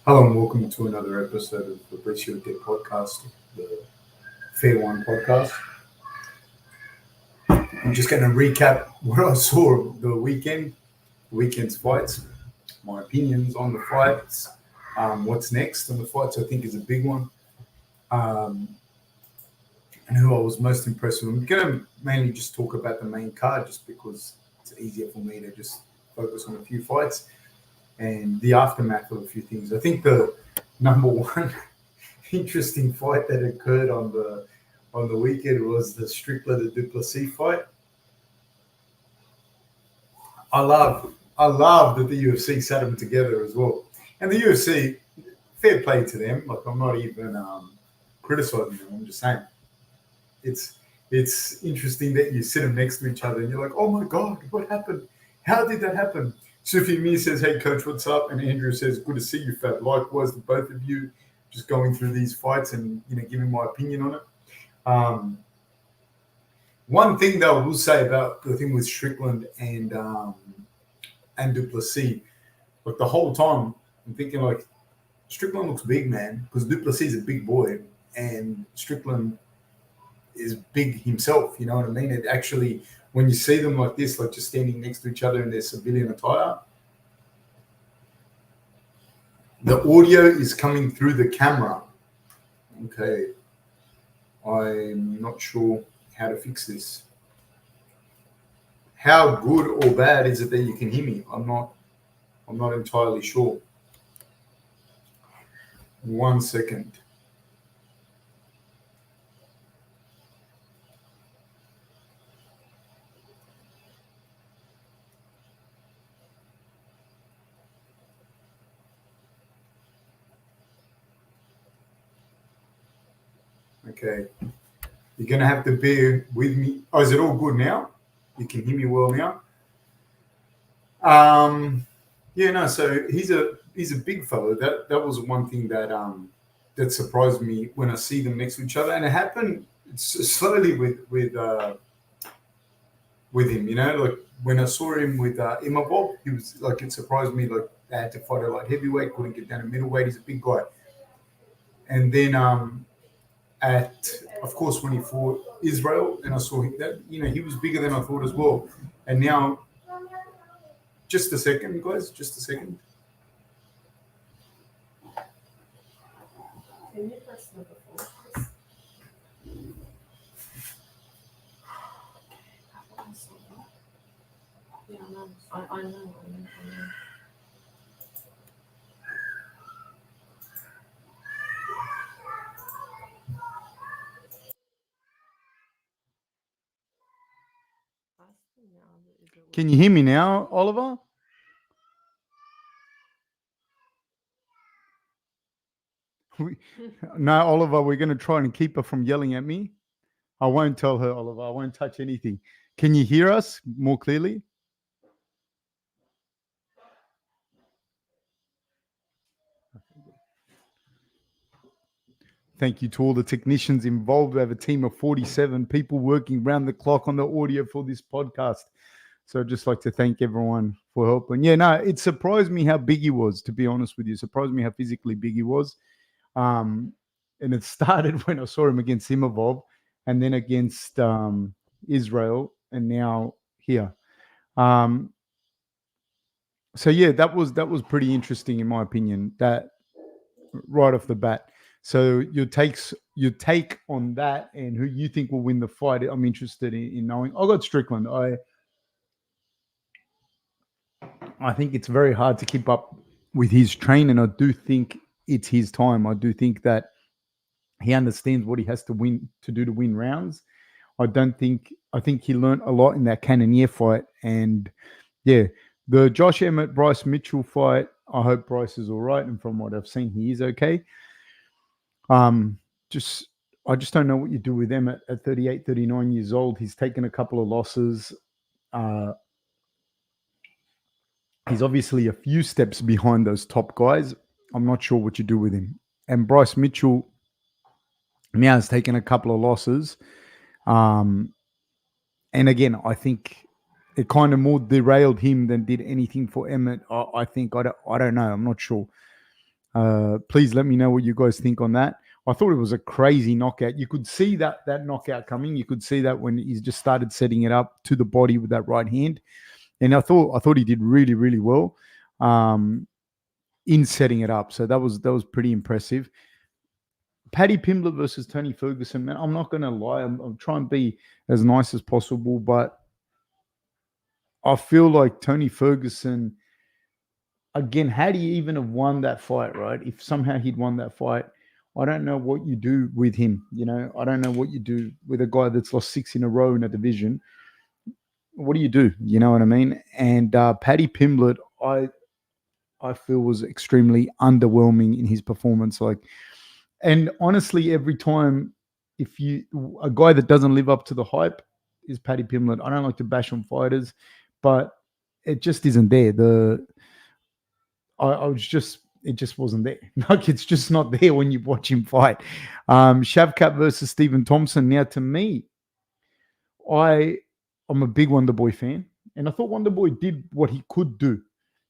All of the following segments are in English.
Hello and welcome to another episode of the Plessis podcast, the Fair One podcast. I'm just going to recap what I saw the weekend's fights, my opinions on the fights, what's next on the fights I think is a big one, and who I was most impressed with. I'm going to mainly just talk about the main card just because it's easier for me to just focus on a few fights and the aftermath of a few things. I think the number one interesting fight that occurred on the weekend was the Strickland and DDP fight. I love that the UFC sat them together as well. And the UFC, fair play to them. Like, I'm not even criticizing them. I'm just saying it's interesting that you sit them next to each other and you're like, oh my God, what happened? How did that happen? Sufi Mir says, hey, coach, what's up? And Andrew says, good to see you, Fab. Likewise to both of you, just going through these fights and, giving my opinion on it. One thing that I will say about the thing with Strickland and Plessis, like the whole time, I'm thinking, like, Strickland looks big, man, because Plessis is a big boy and Strickland is big himself, you know what I mean? It actually, when you see them like this, like just standing next to each other in their civilian attire, the audio is coming through the camera. Okay. I'm not sure how to fix this. How good or bad is it that you can hear me? I'm not entirely sure. 1 second. Okay. You're going to have to bear with me. Oh, is it all good now? You can hear me well now? So he's a big fellow. That was one thing that surprised me when I see them next to each other. And it happened slowly with him, like when I saw him with Imavov, he was like, it surprised me, like they had to fight a light heavyweight, couldn't get down to middleweight. He's a big guy. And then of course, when he fought Israel, and I saw him, that he was bigger than I thought as well. And now, just a second, guys, just a second. Can you press number 4, please? Yeah, I know. Can you hear me now, Oliver? No, Oliver, we're going to try and keep her from yelling at me. I won't tell her, Oliver. I won't touch anything. Can you hear us more clearly? Thank you to all the technicians involved. We have a team of 47 people working round the clock on the audio for this podcast. So I'd just like to thank everyone for helping. Yeah, no, it surprised me how big he was, to be honest with you. It surprised me how physically big he was. And it started when I saw him against Imavov and then against Israel and now here. So yeah, that was pretty interesting in my opinion, that right off the bat. So your take on that and who you think will win the fight, I'm interested in knowing. I got Strickland. I think it's very hard to keep up with his training. I do think it's his time. I do think that he understands what he has to do to win rounds. I think he learned a lot in that Cannonier fight. And yeah, the Josh Emmett, Bryce Mitchell fight, I hope Bryce is all right. And from what I've seen, he is okay. I just don't know what you do with Emmett at 38, 39 years old. He's taken a couple of losses. He's obviously a few steps behind those top guys. I'm not sure what you do with him. And Bryce Mitchell now has taken a couple of losses. And again, I think it kind of more derailed him than did anything for Emmett. I think, I don't know. I'm not sure. Please let me know what you guys think on that. I thought it was a crazy knockout. You could see that knockout coming. You could see that when he just started setting it up to the body with that right hand, and I thought he did really, really well in setting it up. So that was pretty impressive. Paddy Pimblett versus Tony Ferguson, man. I'm not going to lie. I'm trying to be as nice as possible, but I feel like Tony Ferguson, again, had he even have won that fight, right? If somehow he'd won that fight, I don't know what you do with him. I don't know what you do with a guy that's lost 6 in a row in a division. What do you do? You know what I mean? And Paddy Pimblett, I feel was extremely underwhelming in his performance. And honestly, every time, a guy that doesn't live up to the hype is Paddy Pimblett. I don't like to bash on fighters, but it just isn't there. It just wasn't there. It's just not there when you watch him fight. Shavkat versus Stephen Thompson. Now, to me, I'm a big Wonder Boy fan, and I thought Wonder Boy did what he could do.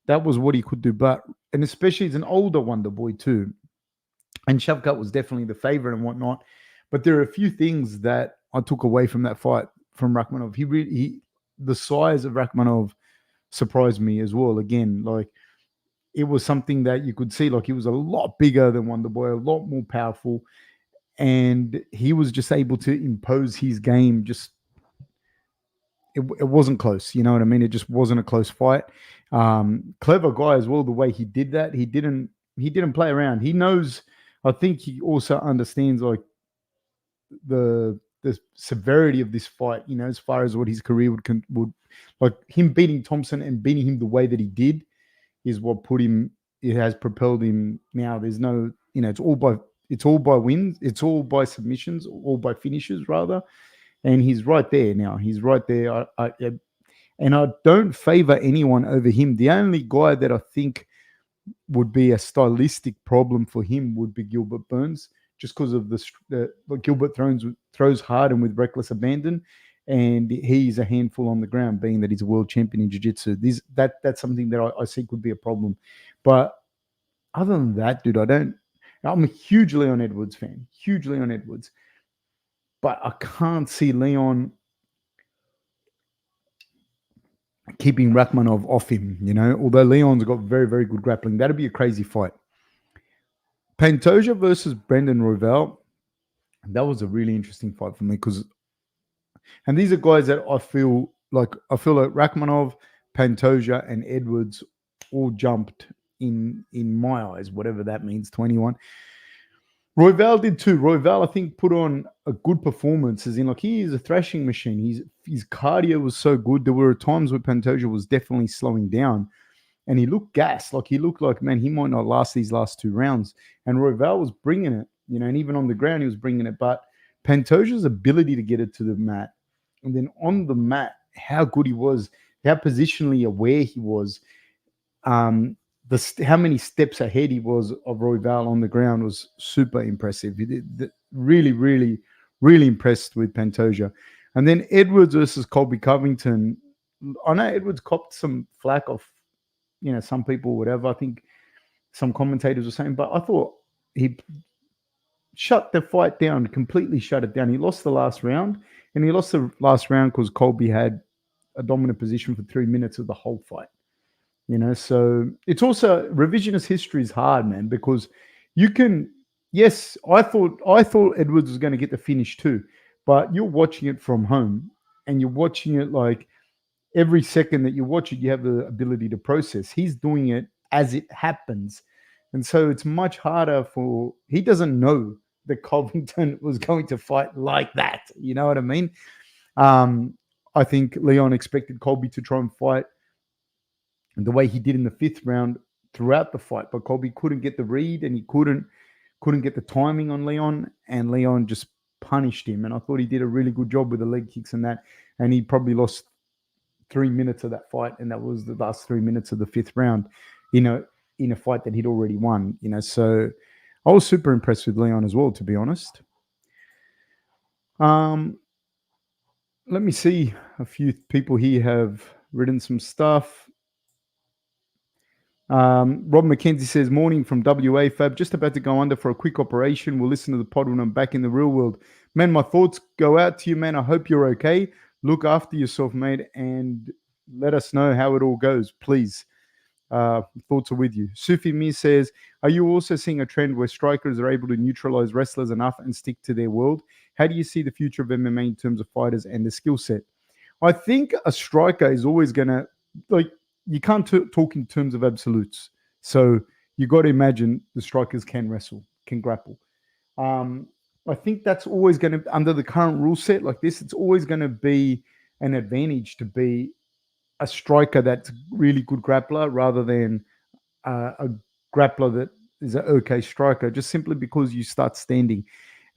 That was what he could do, and especially as an older Wonder Boy too. And Shavkat was definitely the favorite and whatnot. But there are a few things that I took away from that fight from Rakhmonov. The size of Rakhmonov surprised me as well. Again, it was something that you could see, he was a lot bigger than Wonder Boy, a lot more powerful, and he was just able to impose his game. It wasn't close, you know what I mean? It just wasn't a close fight. Clever guy as well, the way he did that. He didn't play around. He knows. I think he also understands the severity of this fight. As far as what his career would like him beating Thompson and beating him the way that he did is what it has propelled him. Now there's no, it's all by wins, it's all by submissions, all by finishes rather, and he's right there now. He's right there. And I don't favor anyone over him. The only guy that I think would be a stylistic problem for him would be Gilbert Burns, just because of Gilbert throws hard and with reckless abandon, and he's a handful on the ground, being that he's a world champion in jiu-jitsu. That's something that I see could be a problem. But other than that, dude, I'm a huge Leon Edwards fan, but I can't see Leon keeping Rakhmonov off him, although Leon's got very, very good grappling. That'd be a crazy fight. Pantoja versus Brendan Royval. That was a really interesting fight for me and these are guys that I feel like Rakhmonov, Pantoja, and Edwards all jumped in my eyes, whatever that means, 21. Royval did too. Royval, I think, put on a good performance, as in he is a thrashing machine. His cardio was so good. There were times where Pantoja was definitely slowing down, and he looked gassed. He looked like, man, he might not last these last 2 rounds. And Royval was bringing it, and even on the ground he was bringing it. But Pantoja's ability to get it to the mat, and then on the mat, how good he was, how positionally aware he was, how many steps ahead he was of Royval on the ground was super impressive. Really, really, really impressed with Pantoja. And then Edwards versus Colby Covington. I know Edwards copped some flack off, some people, whatever. I think some commentators were saying, but I thought he shut the fight down, completely shut it down. He lost the last round, and he lost the last round because Colby had a dominant position for 3 minutes of the whole fight. So it's also, revisionist history is hard, man, because you can, yes, I thought Edwards was going to get the finish too, but you're watching it from home and you're watching it every second that you watch it, you have the ability to process. He's doing it as it happens. And so it's much harder he doesn't know that Covington was going to fight like that. You know what I mean? I think Leon expected Colby to try and fight the way he did in the 5th round throughout the fight, but Colby couldn't get the read and he couldn't get the timing on Leon, and Leon just punished him. And I thought he did a really good job with the leg kicks and that, and he probably lost 3 minutes of that fight, and that was the last 3 minutes of the 5th round, in a fight that he'd already won. So I was super impressed with Leon as well, to be honest. Let me see. A few people here have written some stuff. Rob McKenzie says, morning from WA, Fab. Just about to go under for a quick operation. We'll listen to the pod when I'm back in the real world. Man, my thoughts go out to you, man. I hope you're okay. Look after yourself, mate, and let us know how it all goes, please. Thoughts are with you. Sufi Mi says, are you also seeing a trend where strikers are able to neutralize wrestlers enough and stick to their world? How do you see the future of MMA in terms of fighters and the skill set? I think a striker is always going to, like, you can't talk in terms of absolutes. So you got to imagine the strikers can wrestle, can grapple. I think that's always going to, under the current rule set like this, it's always going to be an advantage to be a striker that's really good grappler rather than a grappler that is an okay striker, just simply because you start standing.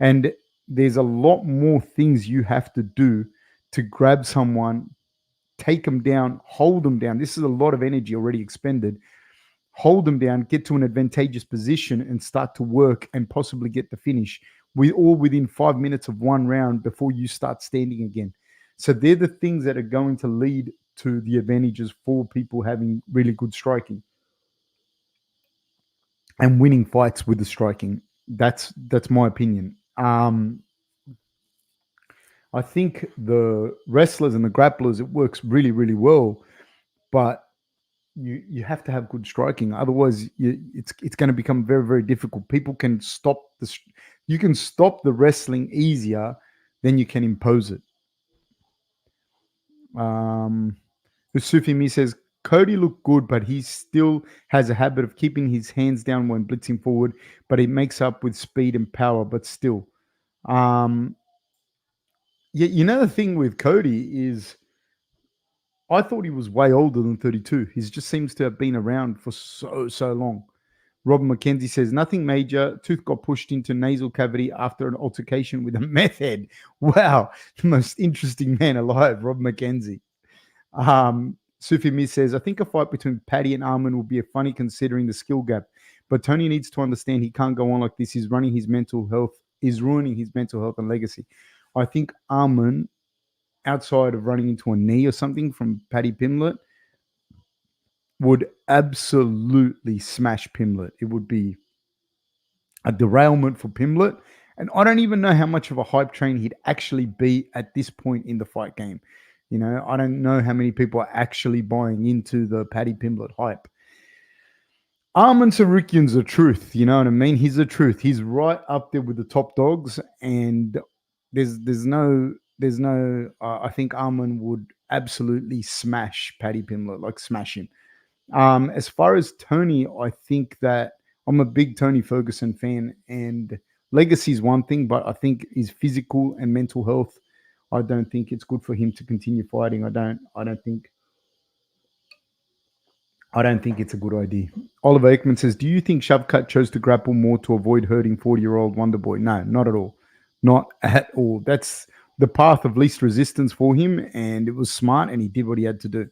And there's a lot more things you have to do to grab someone, take them down, hold them down. This is a lot of energy already expended. Hold them down, get to an advantageous position and start to work and possibly get the finish. We all within 5 minutes of one round before you start standing again. So they're the things that are going to lead to the advantages for people having really good striking and winning fights with the striking. That's my opinion. I think the wrestlers and the grapplers, it works really, really well, but you have to have good striking. Otherwise, it's going to become very, very difficult. People can stop you can stop the wrestling easier than you can impose it. Sufi Mi says, Cody looked good, but he still has a habit of keeping his hands down when blitzing forward, but he makes up with speed and power, but still. Yeah, you know, the thing with Cody is I thought he was way older than 32. He just seems to have been around for so long. Rob McKenzie says, nothing major. Tooth got pushed into nasal cavity after an altercation with a meth head. Wow. The most interesting man alive, Rob McKenzie. Sufi Mi says, I think a fight between Paddy and Arman will be a funny considering the skill gap. But Tony needs to understand he can't go on like this. He's ruining his mental health and legacy. I think Arman, outside of running into a knee or something from Paddy Pimblett, would absolutely smash Pimblett. It would be a derailment for Pimblett. And I don't even know how much of a hype train he'd actually be at this point in the fight game. You know, I don't know how many people are actually buying into the Paddy Pimblett hype. Arman Sarukian's the truth. You know what I mean? He's the truth. He's right up there with the top dogs. And there's no, I think Arman would absolutely smash Paddy Pimblett, like smash him. As far as Tony, I think that I'm a big Tony Ferguson fan, and legacy is one thing, but I think his physical and mental health, I don't think it's good for him to continue fighting. I don't think it's a good idea. Oliver Ekman says, do you think Shavkat chose to grapple more to avoid hurting 40-year-old Wonderboy? No, not at all. Not at all. That's the path of least resistance for him, and it was smart, and he did what he had to do.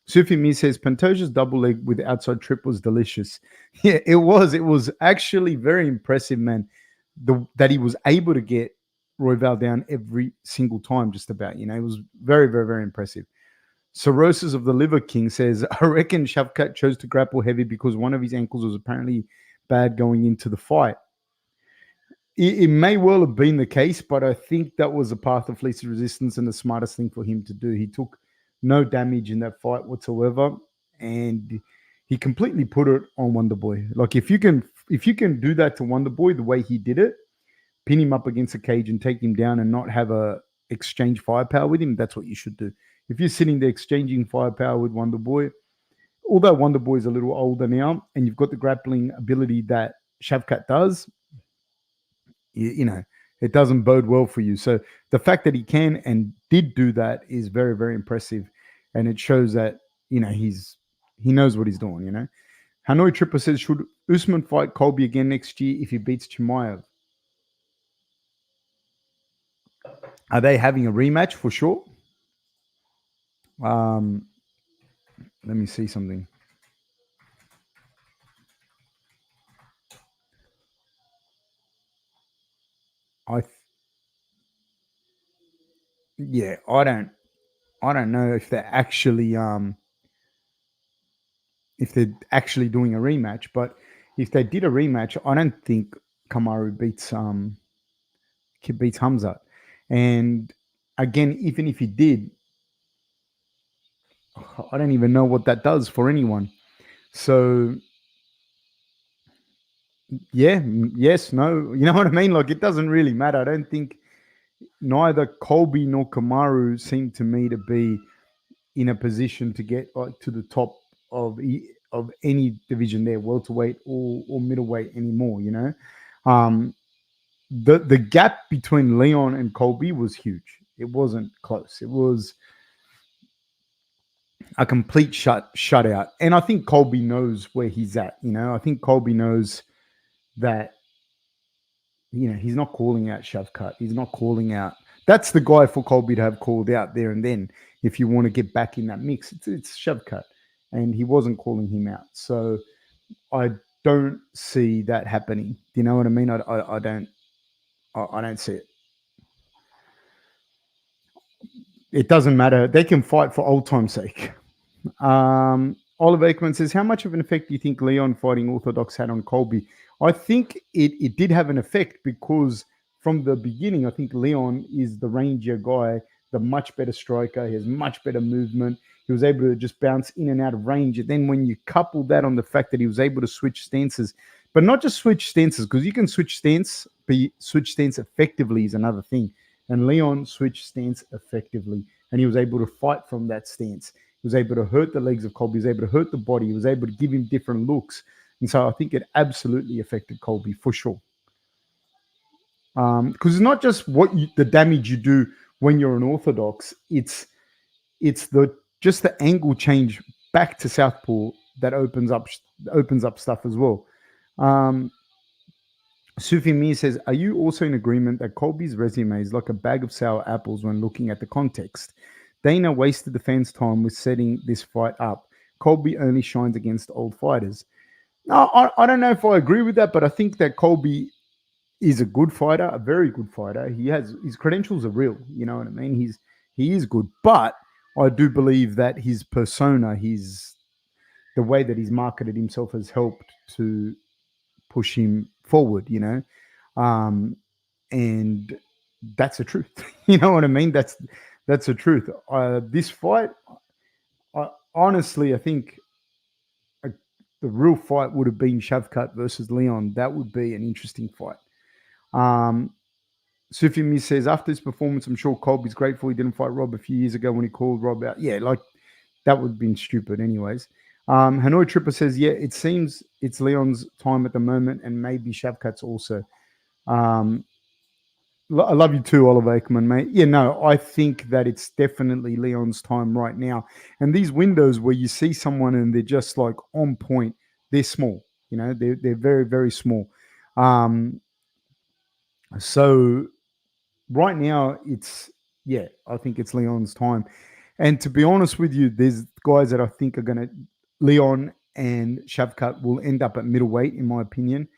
Sufi Mi says, Pantoja's double leg with outside trip was delicious. Yeah, it was. It was actually very impressive, man, that he was able to get Royval down every single time, just about. You know, it was very, very, very impressive. Cirrhosis of the Liver King says, I reckon Shavkat chose to grapple heavy because one of his ankles was apparently bad going into the fight. It may well have been the case, but I think that was a path of least resistance and the smartest thing for him to do. He took no damage in that fight whatsoever, and he completely put it on Wonderboy. Like if you can do that to Wonderboy the way he did it, pin him up against a cage and take him down and not have a exchange firepower with him, that's what you should do. If you're sitting there exchanging firepower with Wonderboy, although Wonderboy is a little older now, and you've got the grappling ability that Shavkat does, you know, it doesn't bode well for you. So the fact that he can and did do that is very, very impressive. And it shows that, you know, he knows what he's doing, you know. Hanoi Tripper says, should Usman fight Colby again next year if he beats Chimaev? Are they having a rematch for sure? Let me see something. I don't know if they're actually if they're actually doing a rematch. But if they did a rematch, I don't think Kamaru beats Hamzat. And again, even if he did, I don't even know what that does for anyone. So yeah, yes, no, you know what I mean? Like, it doesn't really matter. I don't think neither Colby nor Kamaru seem to me to be in a position to get like to the top of any division there, welterweight or middleweight anymore. You know, the gap between Leon and Colby was huge. It wasn't close. It was a complete shutout. And I think Colby knows where he's at. You know, I think Colby knows that, you know, he's not calling out Shavkat. He's not calling out. That's the guy for Colby to have called out there and then. If you want to get back in that mix, it's Shavkat, and he wasn't calling him out. So I don't see that happening. Do you know what I mean? I don't see it. It doesn't matter. They can fight for old time's sake. Oliver Ekman says, how much of an effect do you think Leon fighting Orthodox had on Colby? I think it did have an effect because from the beginning, I think Leon is the rangier guy, the much better striker. He has much better movement. He was able to just bounce in and out of range. And then when you couple that on the fact that he was able to switch stances, but not just switch stances, because you can switch stance, but switch stance effectively is another thing. And Leon switched stance effectively, and he was able to fight from that stance. He was able to hurt the legs of Colby. He was able to hurt the body. He was able to give him different looks. And so I think it absolutely affected Colby for sure. Because it's not just the damage you do when you're an orthodox. It's just the angle change back to southpaw that opens up stuff as well. Sufi Mir says, are you also in agreement that Colby's resume is like a bag of sour apples when looking at the context? Dana wasted the fans' time with setting this fight up. Colby only shines against old fighters. No, I don't know if I agree with that, but I think that Colby is a good fighter, a very good fighter. His credentials are real. You know what I mean? He is good, but I do believe that his persona, the way that he's marketed himself has helped to push him forward, you know? And that's the truth. You know what I mean? That's the truth. This fight, honestly, I think the real fight would have been Shavkat versus Leon. That would be an interesting fight. Sufimi says, after this performance, I'm sure Colby's grateful he didn't fight Rob a few years ago when he called Rob out. Yeah, like that would have been stupid anyways. Hanoi Tripper says, yeah, it seems it's Leon's time at the moment and maybe Shavkat's also. I love you too, Oliver Aikman, mate. Yeah, no, I think that it's definitely Leon's time right now. And these windows where you see someone and they're just like on point, they're small. You know, they're very, very small. So right now I think it's Leon's time. And to be honest with you, there's guys that I think are going to, Leon and Shavkat will end up at middleweight, in my opinion.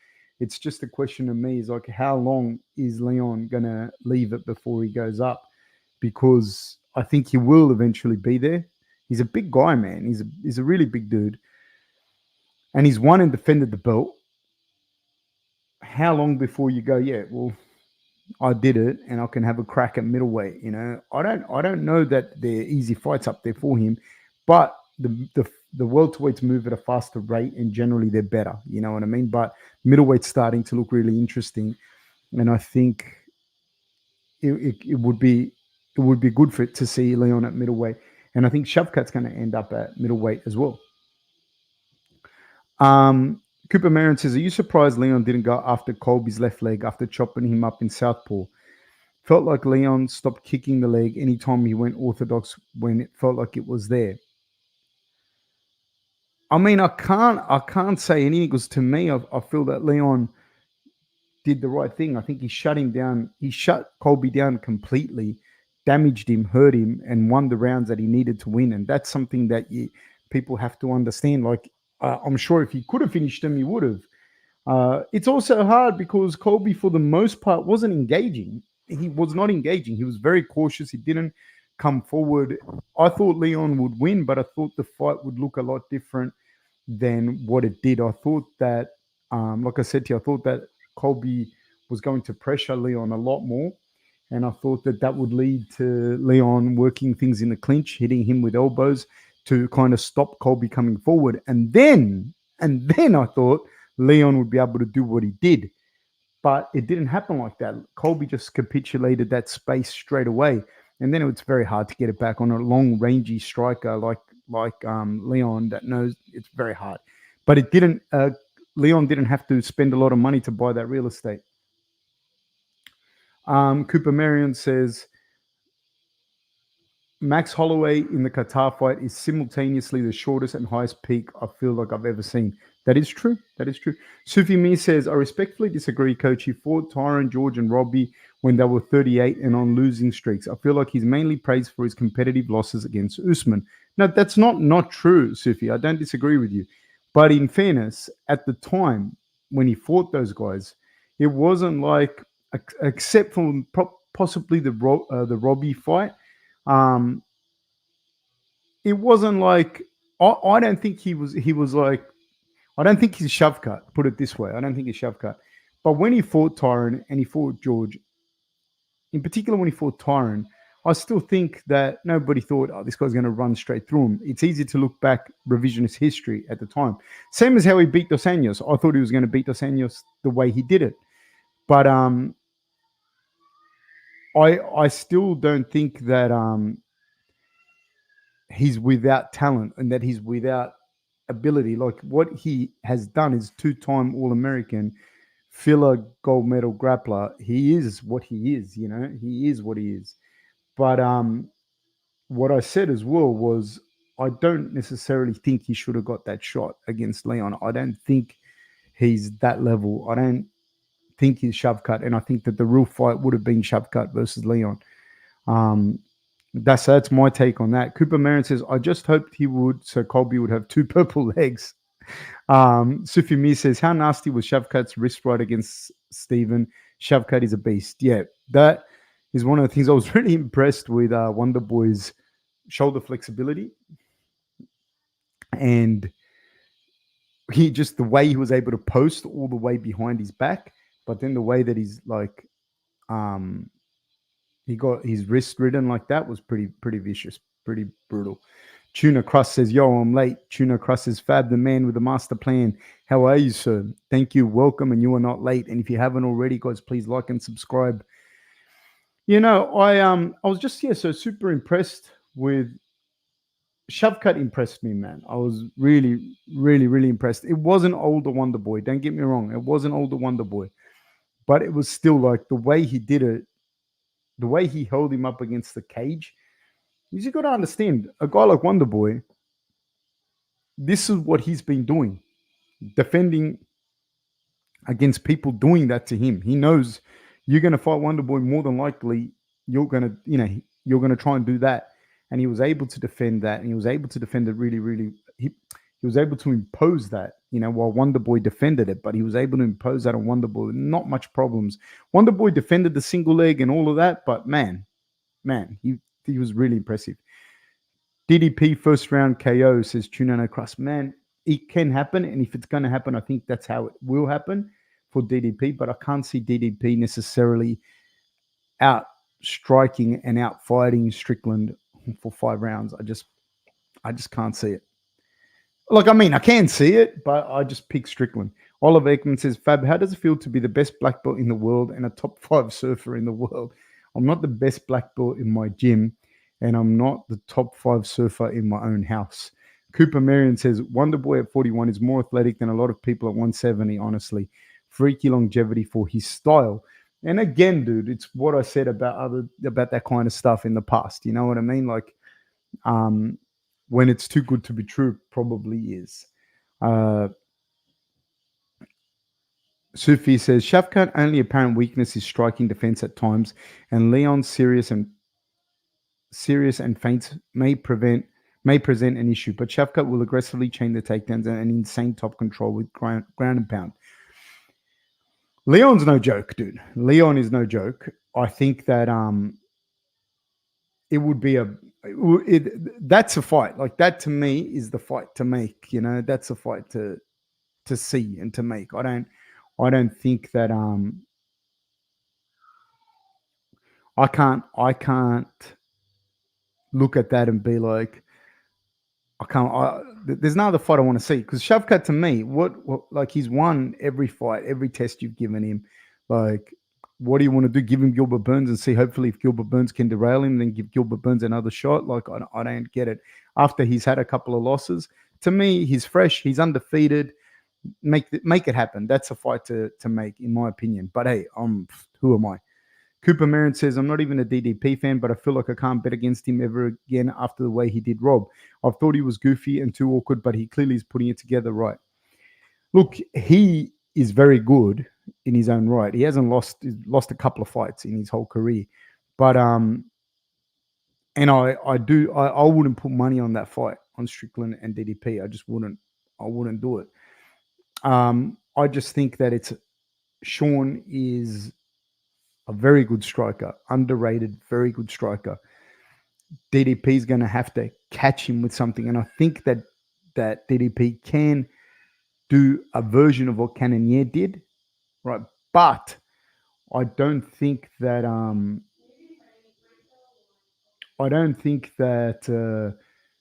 It's just a question of me is like, how long is Leon going to leave it before he goes up? Because I think he will eventually be there. He's a big guy, man. He's a really big dude. And he's won and defended the belt. How long before you go, yeah, well, I did it and I can have a crack at middleweight, you know? I don't know that they're easy fights up there for him, but the welterweights move at a faster rate and generally they're better, you know what I mean? But middleweight's starting to look really interesting, and I think it would be good for it to see Leon at middleweight, and I think Shavkat's going to end up at middleweight as well. Cooper Marin says, are you surprised Leon didn't go after Colby's left leg after chopping him up in southpaw? Felt like Leon stopped kicking the leg anytime he went orthodox when it felt like it was there. I mean, I can't say anything because to me, I feel that Leon did the right thing. I think he shut him down. He shut Colby down completely, damaged him, hurt him, and won the rounds that he needed to win. And that's something that people have to understand. Like, I'm sure if he could have finished him, he would have. It's also hard because Colby, for the most part, wasn't engaging. He was not engaging. He was very cautious. He didn't come forward. I thought Leon would win, but I thought the fight would look a lot different than what it did. I thought that, like I said to you, I thought that Colby was going to pressure Leon a lot more. And I thought that that would lead to Leon working things in the clinch, hitting him with elbows to kind of stop Colby coming forward. And then I thought Leon would be able to do what he did. But it didn't happen like that. Colby just capitulated that space straight away. And then it's very hard to get it back on a long, rangy striker like Leon that knows it's very hard. But it didn't. Leon didn't have to spend a lot of money to buy that real estate. Cooper Marion says Max Holloway in the Qatar fight is simultaneously the shortest and highest peak I feel like I've ever seen. That is true. That is true. Sufi Mir says, I respectfully disagree, Coach. He fought Tyron, George, and Robbie when they were 38 and on losing streaks. I feel like he's mainly praised for his competitive losses against Usman. No, that's not true, Sufi. I don't disagree with you. But in fairness, at the time when he fought those guys, it wasn't like, except for possibly the Robbie fight, it wasn't like, I don't think he was like, I don't think he's Shavkat, put it this way. I don't think he's Shavkat. But when he fought Tyron and he fought George, in particular when he fought Tyron, I still think that nobody thought, oh, this guy's going to run straight through him. It's easy to look back revisionist history at the time. Same as how he beat Dos Anjos. I thought he was going to beat Dos Anjos the way he did it. But I still don't think that he's without talent and that he's without ability. Like what he has done is 2-time All-American, filler gold medal grappler. He is what he is, you know. He is what he is. But what I said as well was I don't necessarily think he should have got that shot against Leon. I don't think he's that level. I don't think he's Shavkat, and I think that the real fight would have been Shavkat versus Leon. That's my take on that. Cooper Marin says, I just hoped he would, so Colby would have 2 purple legs. Sufi Mir says, how nasty was Shavkat's wrist right against Steven? Shavkat is a beast. Yeah, that is one of the things I was really impressed with Wonder Boy's shoulder flexibility. And he just, the way he was able to post all the way behind his back, but then the way that he's like, he got his wrist ridden like that was pretty vicious, pretty brutal. Tuna Crust says, yo, I'm late. Tuna Crust says, Fab, the man with the master plan. How are you, sir? Thank you. Welcome. And you are not late. And if you haven't already, guys, please like and subscribe. You know, I was just, so super impressed with Shavkat. Impressed me, man. I was really, really, really impressed. It wasn't older Wonder Boy. Don't get me wrong. It wasn't older Wonder Boy. But it was still like the way he did it, the way he held him up against the cage. You got to understand, a guy like Wonder Boy, this is what he's been doing, defending against people doing that to him. He knows you're going to fight Wonder Boy, more than likely you're going to try and do that. And he was able to defend that, and he was able to defend it really, really. He was able to impose that, while Wonder Boy defended it, but he was able to impose that on Wonder Boy with not much problems. Wonder Boy defended the single leg and all of that, but man, he was really impressive. DDP first round KO, says Tuna Crust. Man, it can happen, and if it's going to happen, I think that's how it will happen for DDP, but I can't see DDP necessarily out striking and out fighting Strickland for 5 rounds. I just can't see it. Look, I mean, I can see it, but I just pick Strickland. Oliver Ekman says, Fab, how does it feel to be the best black belt in the world and a top 5 surfer in the world? I'm not the best black belt in my gym, and I'm not the top 5 surfer in my own house. Cooper Marion says, Wonder Boy at 41 is more athletic than a lot of people at 170, honestly. Freaky longevity for his style. And again, dude, it's what I said about that kind of stuff in the past. You know what I mean? Like, when it's too good to be true, it probably is. Sufi says, Shavkat only apparent weakness is striking defense at times, and Leon's serious and feints may present an issue, but Shavkat will aggressively chain the takedowns and an insane top control with ground and pound. Leon's no joke, dude. Leon is no joke. I think that it would be that's a fight. Like that to me is the fight to make. You know, that's a fight to see and to make. I don't think that I can't look at that and be like, there's no other fight I want to see, because Shavkat to me, what like he's won every fight, every test you've given him. Like, what do you want to do? Give him Gilbert Burns and see, hopefully if Gilbert Burns can derail him, then give Gilbert Burns another shot. Like, I don't get it. After he's had a couple of losses, to me, he's fresh, he's undefeated. Make it happen. That's a fight to make, in my opinion. But hey, who am I? Cooper Marin says, I'm not even a DDP fan, but I feel like I can't bet against him ever again after the way he did Rob. I've thought he was goofy and too awkward, but he clearly is putting it together right. Look, he is very good in his own right. He hasn't lost a couple of fights in his whole career. But and I wouldn't put money on that fight on Strickland and DDP. I wouldn't do it. I just think that Sean is a very good striker, underrated, very good striker. DDP is going to have to catch him with something, and I think that DDP can do a version of what Cannonier did, right? But I don't think that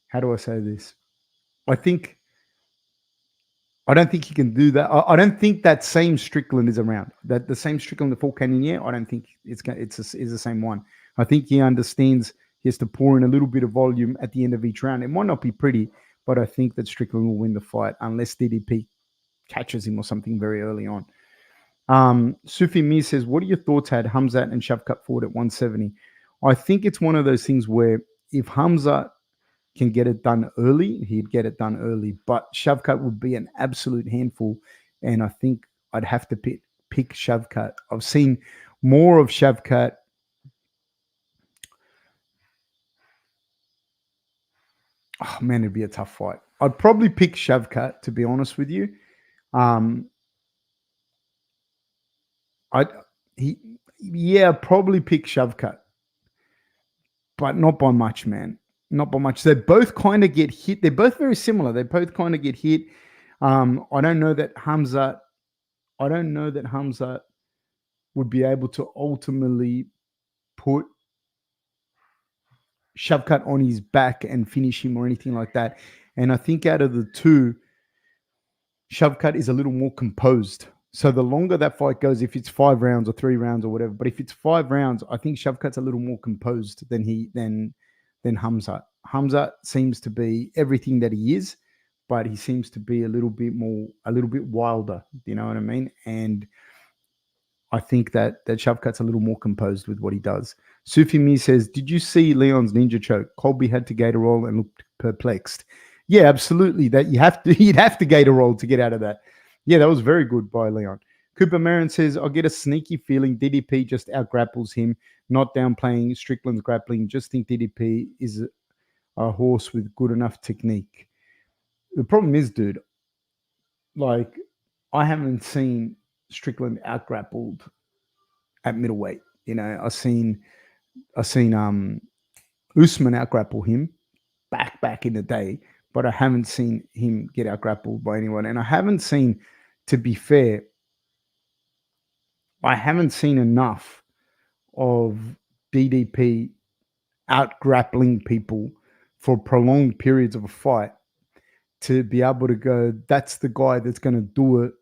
how do I say this? I don't think he can do that. I don't think that same Strickland is around. That the same Strickland, the full Cannonier, I don't think it's the same one. I think he understands he has to pour in a little bit of volume at the end of each round. It might not be pretty, but I think that Strickland will win the fight unless DDP catches him or something very early on. Sufi Mir says, what are your thoughts had Hamzat and Shavkat fought at 170? I think it's one of those things where if Hamzat can get it done early, he'd get it done early. But Shavkat would be an absolute handful, and I think I'd have to pick Shavkat. I've seen more of Shavkat. Oh man, it'd be a tough fight. I'd probably pick Shavkat, to be honest with you. Probably pick Shavkat, but not by much, man. Not by much. They both kind of get hit. They're both very similar. They both kind of get hit. I don't know that Hamzat would be able to ultimately put Shavkat on his back and finish him or anything like that. And I think out of the two, Shavkat is a little more composed. So the longer that fight goes, if it's 5 rounds or 3 rounds or whatever, but if it's 5 rounds, I think Shavkat's a little more composed than Hamzat. Hamzat seems to be everything that he is, but he seems to be a little bit wilder. You know what I mean? And I think that Shavkat's a little more composed with what he does. Sufi Mi says, did you see Leon's ninja choke? Colby had to gator roll and looked perplexed. Yeah, absolutely. That you'd have to gator roll to get out of that. Yeah, that was very good by Leon. Cooper Marin says, I get a sneaky feeling DDP just out-grapples him, not downplaying Strickland's grappling. Just think DDP is a horse with good enough technique. The problem is, dude, like, I haven't seen Strickland out-grappled at middleweight. You know, I've seen Usman out-grapple him back in the day, but I haven't seen him get out-grappled by anyone. And I haven't seen, to be fair, I haven't seen enough of DDP out-grappling people for prolonged periods of a fight to be able to go, that's the guy that's going to do it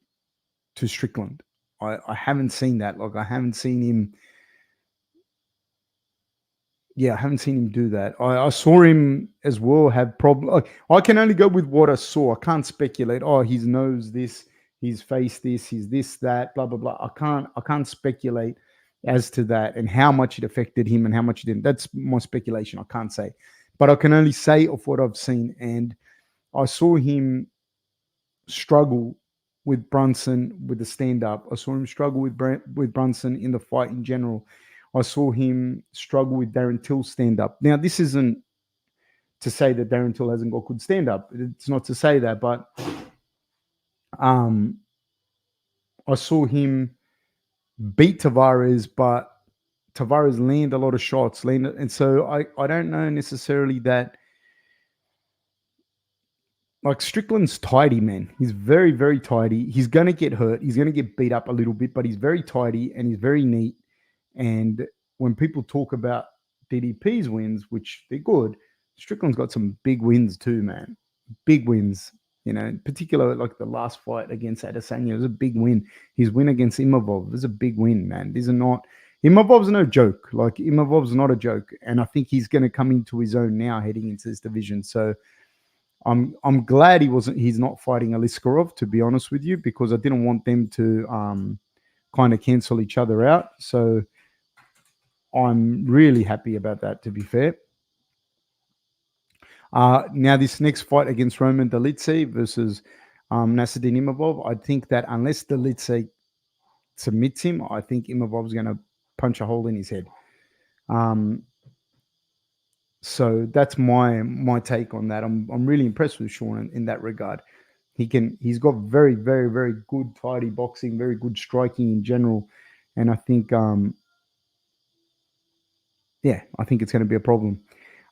to Strickland. I haven't seen that. Like, I haven't seen him. Yeah, I haven't seen him do that. I saw him as well have problems. I can only go with what I saw. I can't speculate. Oh, his nose this, his face this, his this, that, blah, blah, blah. I can't speculate as to that and how much it affected him and how much it didn't. That's my speculation. I can't say. But I can only say of what I've seen. And I saw him struggle with Brunson with the stand-up. I saw him struggle with Brunson in the fight in general. I saw him struggle with Darren Till's stand-up. Now, this isn't to say that Darren Till hasn't got good stand-up. It's not to say that, but I saw him beat Tavares, but Tavares land a lot of shots, and so I don't know necessarily that. Like Strickland's tidy, man. He's very, very tidy. He's going to get hurt. He's going to get beat up a little bit, but he's very tidy and he's very neat. And when people talk about DDP's wins, which they're good, Strickland's got some big wins too, man. Big wins. You know, in particular, like the last fight against Adesanya was a big win. His win against Imavov was a big win, man. These are not... Imavov's no joke. Like, Imavov's not a joke. And I think he's going to come into his own now heading into this division. So I'm glad he's not fighting Aliskerov, to be honest with you, because I didn't want them to kind of cancel each other out. So I'm really happy about that, to be fair. Now this next fight against Roman Dolidze versus Nasruddin Imavov, I think that unless Dolidze submits him, I think Imavov's going to punch a hole in his head. So that's my take on that. I'm really impressed with Sean in that regard. He's got very, very, very good tidy boxing, very good striking in general, and I think I think it's going to be a problem.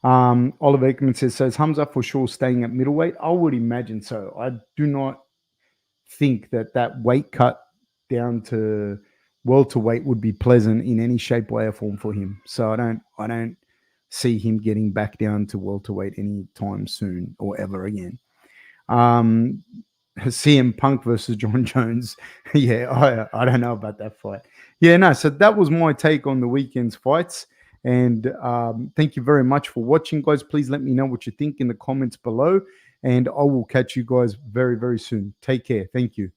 Oliver Ekman says, so is Hamza for sure staying at middleweight? I would imagine so. I do not think that weight cut down to welterweight would be pleasant in any shape, way, or form for him. So I don't see him getting back down to welterweight anytime soon or ever again. CM Punk versus John Jones. Yeah, I don't know about that fight. Yeah, no, so that was my take on the weekend's fights. And thank you very much for watching, guys. Please let me know what you think in the comments below. And I will catch you guys very, very soon. Take care. Thank you.